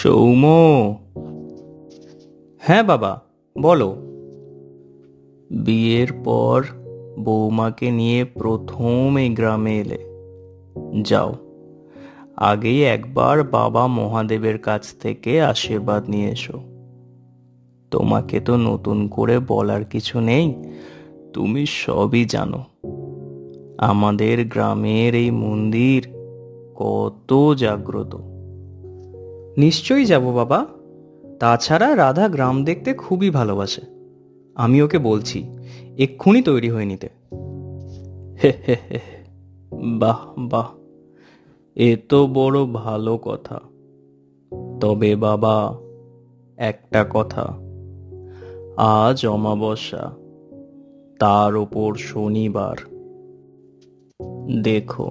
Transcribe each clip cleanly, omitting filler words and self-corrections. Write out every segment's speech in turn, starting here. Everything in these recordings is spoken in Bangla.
সৌম। হ্যাঁ বাবা, বলো। বিয়ের পর বৌমাকে নিয়ে প্রথম এই গ্রামে এলে। যাও, আগেই একবার বাবা মহাদেবের কাছ থেকে আশীর্বাদ নিয়ে এসো। তোমাকে তো নতুন করে বলার কিছু নেই, তুমি সবই জানো। আমাদের গ্রামের এই মন্দির কত জাগ্রত। নিশ্চয়ই যাব বাবা। তাছাড়া রাধা গ্রাম দেখতে খুবই ভালোবাসে। আমি ওকে বলছি এক্ষুনি তৈরি হয়ে নিতে। হে হে হে। বাহ বাহ, এ তো বড় ভালো কথা। তবে বাবা, একটা কথা, আজ অমাবস্যা, তার ওপর শনিবার। দেখো,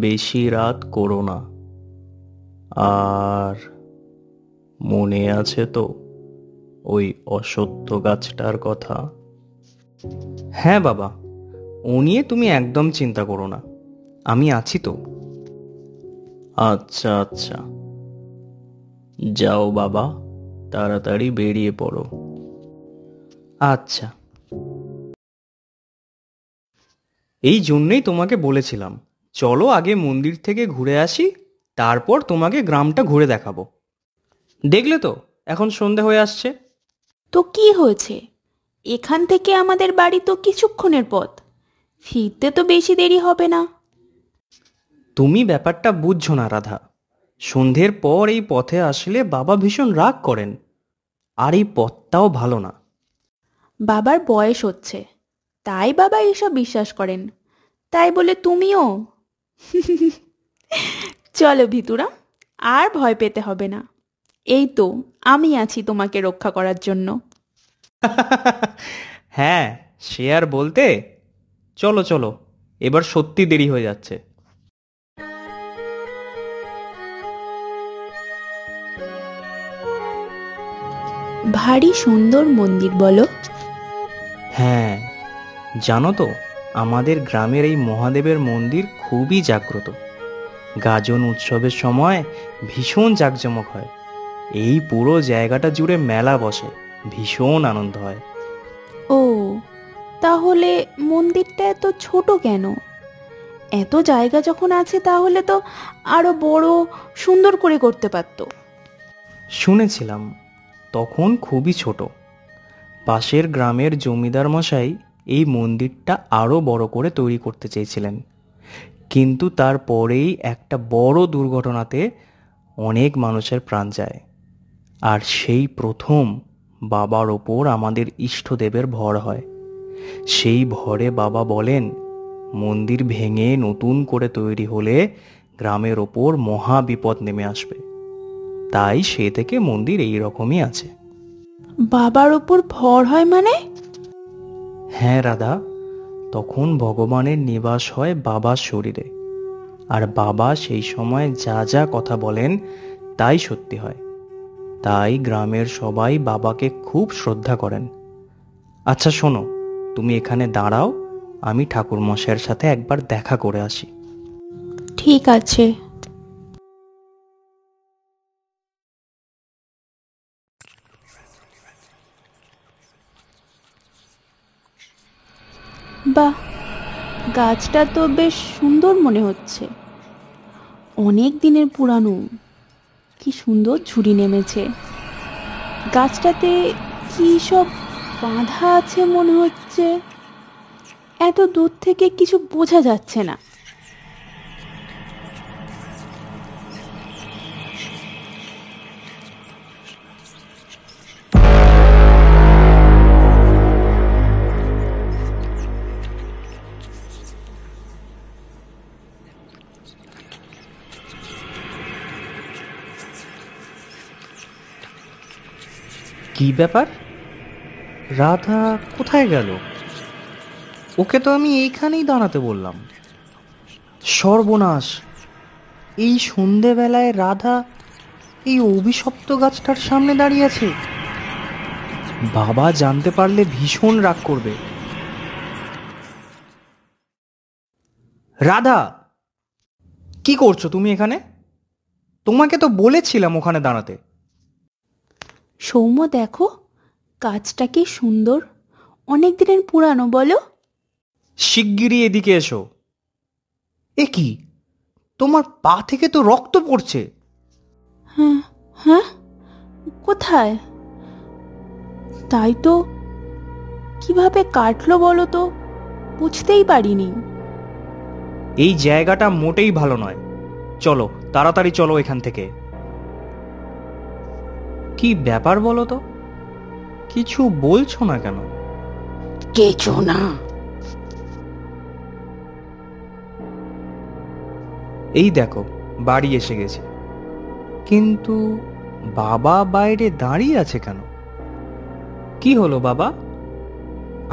বেশি রাত করো না। আর মনে আছে তো ওই অশ্বত্থ গাছটার কথা? হ্যাঁ বাবা, ও নিয়ে তুমি একদম চিন্তা করো না, আমি আছি তো। আচ্ছা আচ্ছা, যাও বাবা, তাড়াতাড়ি বেরিয়ে পড়ো। আচ্ছা। এই জন্যেই তোমাকে বলেছিলাম, চলো আগে মন্দির থেকে ঘুরে আসি, তারপর তোমাকে গ্রামটা ঘুরে দেখাবো। দেখলে তো, এখন সন্ধে হয়ে আসছে। তো কি হয়েছে? এখান থেকে আমাদের বাড়ি তো কিছুক্ষণের পথ, ফিরতে তো বেশি দেরি হবে না। তুমি ব্যাপারটা বুঝছো না রাধা। সন্ধ্যের পর এই পথে আসলে বাবা ভীষণ রাগ করেন, আর এই পথটাও ভালো না। বাবার বয়স হচ্ছে, তাই বাবা এসব বিশ্বাস করেন। তাই বলে তুমিও? চলো ভিতুরা, আর ভয় পেতে হবে না। এই তো আমি আছি তোমাকে রক্ষা করার জন্য। হ্যাঁ, সে আর বলতে। চলো চলো, এবার সত্যি দেরি হয়ে যাচ্ছে। ভারী সুন্দর মন্দির বলো। হ্যাঁ, জানো তো, আমাদের গ্রামের এই মহাদেবের মন্দির খুবই জাগ্রত। গাজন উৎসবের সময় ভীষণ জাঁকজমক হয়। এই পুরো জায়গাটা জুড়ে মেলা বসে, ভীষণ আনন্দ হয়। ও, তাহলে মন্দিরটা এত ছোট কেন? এত জায়গা যখন আছে তাহলে তো আরো বড়, সুন্দর করে করতে পারতো। শুনেছিলাম তখন খুবই ছোট। পাশের গ্রামের জমিদার মশাই এই মন্দিরটা আরও বড় করে তৈরি করতে চেয়েছিলেন, কিন্তু তারপরেই একটা বড় দুর্ঘটনাতে অনেক মানুষের প্রাণ যায়। আর সেই প্রথম বাবার ওপর আমাদের ইষ্টদেবের ভর হয়। সেই ভরে বাবা বলেন, মন্দির ভেঙে নতুন করে তৈরি হলে গ্রামের ওপর মহা বিপদ নেমে আসবে। তাই সে থেকে মন্দির এই রকমই আছে। বাবার ওপর ভর হয় মানে? হ্যাঁ রাধা, তখন ভগবানের নিবাস হয় বাবার শরীরে, আর বাবা সেই সময় যা যা কথা বলেন তাই সত্যি হয়। তাই গ্রামের সবাই বাবাকে খুব শ্রদ্ধা করেন। আচ্ছা শোনো, তুমি এখানে দাঁড়াও, আমি ঠাকুরমশাইয়ের সাথে একবার দেখা করে আসি। ঠিক আছে। বাহ, গাছটা তো বেশ সুন্দর মনে হচ্ছে। অনেক দিনের পুরানো। কি সুন্দর ঝুড়ি নেমেছে। গাছটাতে কি সব বাঁধা আছে মনে হচ্ছে। এত দূর থেকে কিছু বোঝা যাচ্ছে না। কি ব্যাপার? রাধা কোথায় গেল? ওকে তো আমি এইখানেই দাঁড়াতে বললাম। সর্বনাশ! এই সন্ধেবেলায় রাধা এই অভিশপ্ত গাছটার সামনে দাঁড়িয়ে আছে। বাবা জানতে পারলে ভীষণ রাগ করবে। রাধা, কি করছো তুমি এখানে? তোমাকে তো বলেছিলাম ওখানে দাঁড়াতে। সৌম্য, দেখো গাছটা কি সুন্দর, অনেক দিনের পুরানো বলো। শিগগিরই এদিকে এসো। এ কি, তোমার পা থেকে তো রক্ত পড়ছে। হ্যাঁ হ্যাঁ, কোথায়? তাই তো, কিভাবে কাটলো বলো তো, বুঝতেই পারিনি। এই জায়গাটা মোটেই ভালো নয়, চলো তাড়াতাড়ি চলো এখান থেকে। কি ব্যাপার বলো তো, কিছু বলছো না কেন? কিছু না। এই দেখো বাড়ি এসে গেছি, কিন্তু বাবা বাইরে দাঁড়িয়ে আছে কেন? কি হলো বাবা,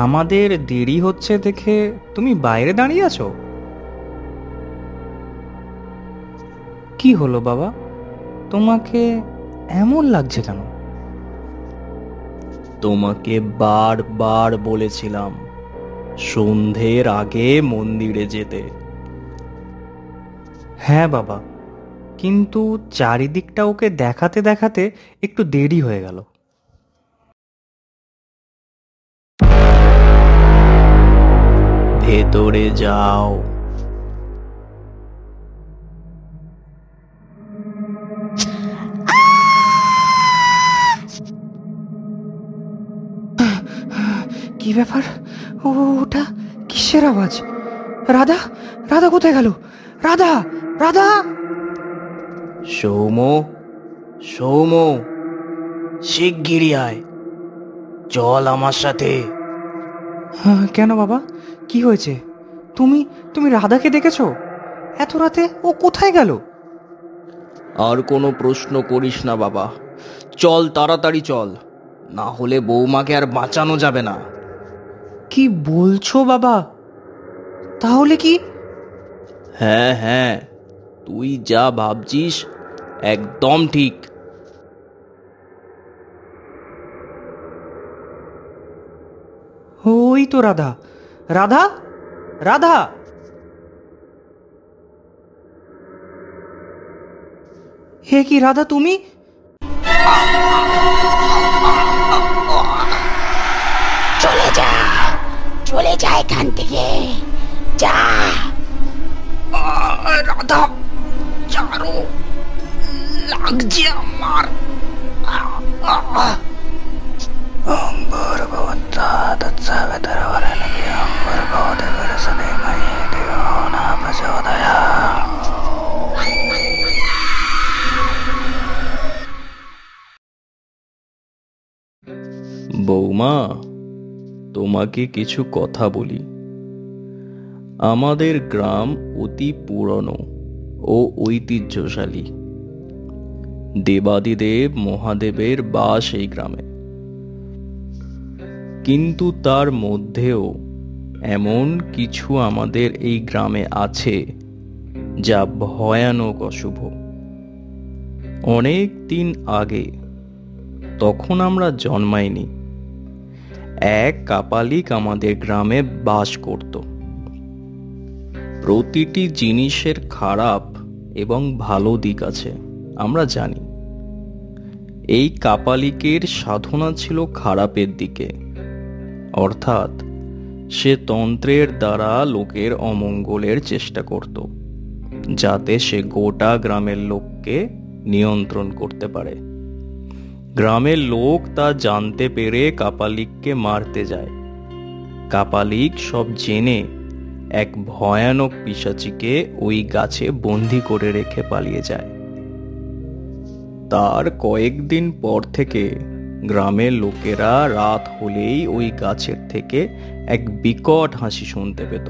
আমাদের দেরি হচ্ছে দেখে তুমি বাইরে দাঁড়িয়ে আছো? কি হলো বাবা, তোমাকে এমন লাগছে কেন? তোমাকে বারবার বলেছিলাম সন্ধ্যের আগে মন্দিরে যেতে। হ্যাঁ বাবা, কিন্তু চারিদিকটা ওকে দেখাতে দেখাতে একটু দেরি হয়ে গেল। ভেতরে যাও। কি ব্যাপার, ওটা কিসের আওয়াজ? রাধা, রাধা কোথায় গেল? রাধা, রাধা! সৌম্য, সৌম্য, শিগগিরই আয়, চল আমার সাথে। কেন বাবা, কি হয়েছে? তুমি তুমি রাধাকে দেখেছো? এত রাতে ও কোথায় গেল? আর কোনো প্রশ্ন করিস না বাবা, চল তাড়াতাড়ি চল, না হলে বৌমাকে আর বাঁচানো যাবে না। কি বলছো বাবা, তাহলে কি? হ্যাঁ হ্যাঁ, তুই যা ভাবছিস একদম ঠিক। ওই তো রাধা, রাধা, রাধা! হে কি রাধা, তুমি? চলে যা, চলে যা এখান থেকে, যা। রাধা, চারু, লাগছে আমার। ভগবতা তৎসবিতর বরেণ্যং ভর্গো দেবস্য ধীমহি ধিয়ো ন প্রচোদয়াৎ। বৌমা, তোমাকে কিছু কথা বলি। আমাদের গ্রাম অতি পুরনো ও ঐতিহ্যশালী। দেবাদিদেব মহাদেবের বাস এই গ্রামে, কিন্তু তার মধ্যেও এমন কিছু আমাদের এই গ্রামে আছে যা ভয়ানক অশুভ। অনেক দিন আগে, তখন আমরা জন্মাইনি, এক কাপালিক আমাদের গ্রামে বাস করত। প্রতিটি জিনিসের খারাপ এবং ভালো দিক আছে, আমরা জানি। এই কাপালিকের সাধনা ছিল খারাপের দিকে, অর্থাৎ সে তন্ত্রের দ্বারা লোকের অমঙ্গলের চেষ্টা করত, যাতে সে গোটা গ্রামের লোককে নিয়ন্ত্রণ করতে পারে। গ্রামের লোক তা জানতে পেরে কাপালিককে মারতে যায়। কাপালিক সব জেনে এক ভয়ানক পিশাচিকে ওই গাছে বন্দি করে রেখে পালিয়ে যায়। তার কয়েকদিন পর থেকে গ্রামের লোকেরা রাত হলেই ওই গাছের থেকে এক বিকট হাসি শুনতে পেত,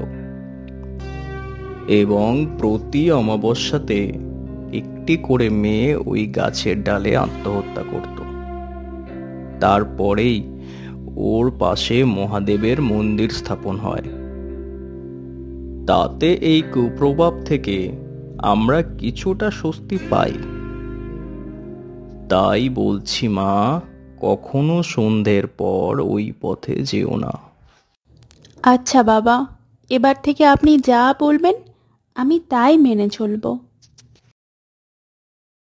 এবং প্রতি অমাবস্যাতে একটি করে মেয়ে ওই গাছের ডালে আত্মহত্যা করত। তারপরেই ওর পাশে মহাদেবের মন্দির স্থাপন হয়। তাতে এই কুপ্রভাব থেকে আমরা কিছুটা স্বস্তি পাই। তাই বলছি মা, কখনো সন্ধ্যের পর ওই পথে যেও না। আচ্ছা বাবা, এবার থেকে আপনি যা বলবেন আমি তাই মেনে চলবো।